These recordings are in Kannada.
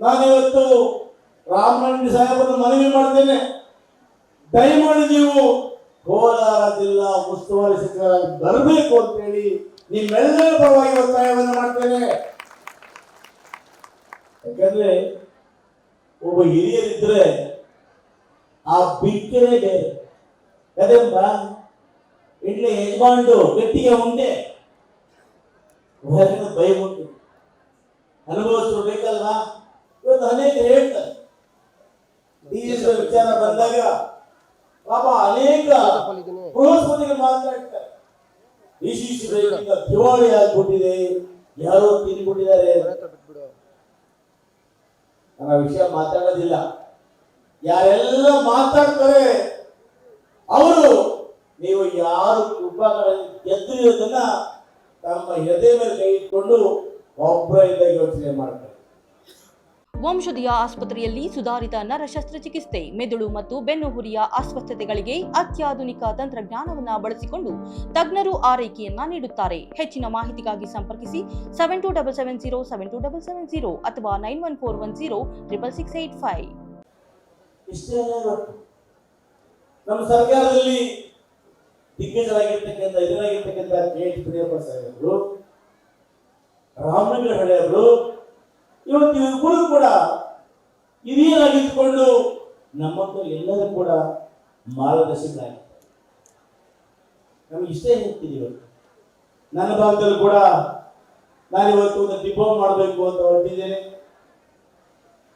ನಾನಿವತ್ತು ರಾಮನಂದಿ ಸಾಹೇಬರನ್ನು ಮನವಿ ಮಾಡ್ತೇನೆ, ದಯಮಾಡಿ ನೀವು ಕೋಲಾರ ಜಿಲ್ಲಾ ಉಸ್ತುವಾರಿ ಸಚಿವರಾಗಿ ಬರಬೇಕು ಅಂತ ಹೇಳಿ ನಿಮ್ಮೆಲ್ಲರ ಪರವಾಗಿ ಒತ್ತಾಯವನ್ನು ಮಾಡ್ತೇನೆ. ಯಾಕಂದ್ರೆ ಒಬ್ಬ ಹಿರಿಯರಿದ್ರೆ ಆ ಬಿಕ್ಕನೇ ಬೇರೆ. ಕದಂಬ ಇಡ್ಲಿ ಯಜಮಾನ್ದು ಗಟ್ಟಿಗೆ ಉಂಡೆ ಭಯ ಉಂಟು, ಅನುಭವಿಸಲು ಬೇಕಲ್ವಾ? ಇವತ್ತು ಅನೇಕ ಹೇಳ್ತಾರೆ ವಿಚಾರ ಬಂದಾಗ ಪಾಪ ಅನೇಕ ಬೃಹಸ್ಪತಿಗಳು ಮಾತಾಡ್ತಾರೆ, ದಿವಾಳಿ ಆಗ್ಬಿಟ್ಟಿದೆ, ಯಾರೋ ತಿನ್ಬಿಟ್ಟಿದ್ದಾರೆ. ನನ್ನ ವಿಷಯ ಮಾತಾಡೋದಿಲ್ಲ. ಯಾರೆಲ್ಲ ಮಾತಾಡ್ತಾರೆ ಅವರು ನೀವು ಯಾರು ಕೃಪಾಗಳನ್ನು ಗೆದ್ದಿರೋದನ್ನ ತಮ್ಮ ಎದೆ ಮೇಲೆ ಕೈ ಇಟ್ಕೊಂಡು ಒಬ್ಬರಿಂದ ಯೋಚನೆ ಮಾಡ್ತಾರೆ. ವಂಶದಿಯ ಆಸ್ಪತ್ರೆಯಲ್ಲಿ ಸುಧಾರಿತ ನರ ಶಸ್ತ್ರಚಿಕಿತ್ಸೆ, ಮೆದುಳು ಮತ್ತು ಬೆನ್ನುಹುರಿಯ ಅಸ್ವಸ್ಥತೆಗಳಿಗೆ ಅತ್ಯಾಧುನಿಕ ತಂತ್ರಜ್ಞಾನವನ್ನು ಬಳಸಿಕೊಂಡು ತಜ್ಞರು ಆರೈಕೆಯನ್ನ ನೀಡುತ್ತಾರೆ. ಹೆಚ್ಚಿನ ಮಾಹಿತಿಗಾಗಿ ಸಂಪರ್ಕಿಸಿ 7277072770 ಅಥವಾ 9141066685. ನಮ್ಮ ಸರ್ಕಾರದಲ್ಲಿ ದಿಗ್ಗಜರಾಗಿರ್ತಕ್ಕಂಥ ಕೆ.ಎಚ್. ಪ್ರಿಯಪ್ಪ ಸಾಹೇಬರು, ರಾಮನಗರ ಹಳೆಯವರು ಇವತ್ತು ಇವರು ಕೂಡ ಹಿರಿಯರಾಗಿದ್ದುಕೊಂಡು ನಮ್ಮಂತ ಎಲ್ಲರೂ ಕೂಡ ಮಾರ್ಗದರ್ಶಕರಾಗಿದ್ದಾರೆ. ನಮಗೆ ಇಷ್ಟೇ ಹೇಳ್ತೀನಿ. ಇವತ್ತು ನನ್ನ ಭಾಗದಲ್ಲಿ ಕೂಡ ನಾನಿವತ್ತು ಒಂದು ಡಿಪೋ ಮಾಡಬೇಕು ಅಂತ ಹೊರಟಿದ್ದೇನೆ.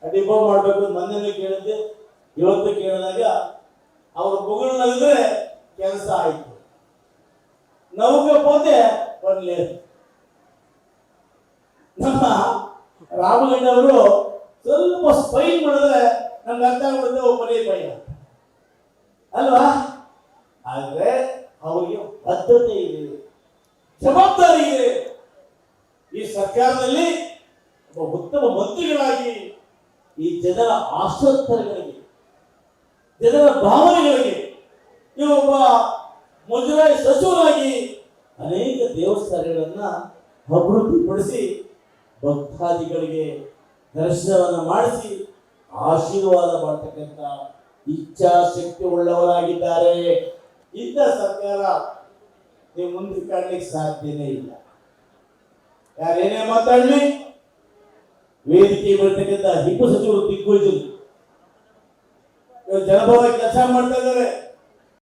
ಆ ಡಿಪೋ ಮಾಡಬೇಕು ಅಂತ ಮೊನ್ನೆ ಕೇಳಿದ್ದೆ, ಇವತ್ತು ಕೇಳಿದಾಗ ಅವ್ರ ಮಗಳು ನಗಿದ್ರೆ ಕೆಲಸ ಆಯ್ತು, ನವకపోతే ಬರలేదు. ನಮ್ಮ ರಾಮಲಿಂಗವರು ಸ್ವಲ್ಪ ಸ್ಪೈನ್ ಮಾಡಿದ್ರೆ ನಮ್ಗೆ ಅರ್ಥ ಆಗ್ಬಿಡುತ್ತೆ ಒಬ್ಬನೇ ಭಯ ಅಲ್ವಾ? ಆದ್ರೆ ಅವರಿಗೆ ಬದ್ಧತೆ ಇದೆ, ಜವಾಬ್ದಾರಿ ಇದೆ. ಈ ಸರ್ಕಾರದಲ್ಲಿ ಒಬ್ಬ ಉತ್ತಮ ಮಂತ್ರಿಗಳಾಗಿ ಈ ಜನರ ಆಶೋತ್ತರಗಳಿಗೆ, ಜನರ ಭಾವನೆಗಳಿಗೆ ಇವೊಬ್ಬ ಮುಜರಾಯಿ ಸಚಿವರಾಗಿ ಅನೇಕ ದೇವಸ್ಥಾನಗಳನ್ನ ಅಭಿವೃದ್ಧಿಪಡಿಸಿ ಭಕ್ತಾದಿಗಳಿಗೆ ದರ್ಶನವನ್ನು ಮಾಡಿಸಿ ಆಶೀರ್ವಾದ ಮಾಡತಕ್ಕಂಥ ಇಚ್ಛಾಶಕ್ತಿ ಉಳ್ಳವರಾಗಿದ್ದಾರೆ. ಇಂಥ ಸರ್ಕಾರ ನೀವು ಮುಂದೆ ಕಾಣಲಿಕ್ಕೆ ಸಾಧ್ಯನೇ ಇಲ್ಲ. ಯಾರೇನೇ ಮಾತಾಡಲಿ, ವೇದಿಕೆ ಬರ್ತಕ್ಕಂಥ ಹಿಪ್ಪು ಸಚಿವರು ದಿಗ್ಗಜರು ಜನಪರ ಕೆಲಸ ಮಾಡ್ತಾ ಇದ್ದಾರೆ.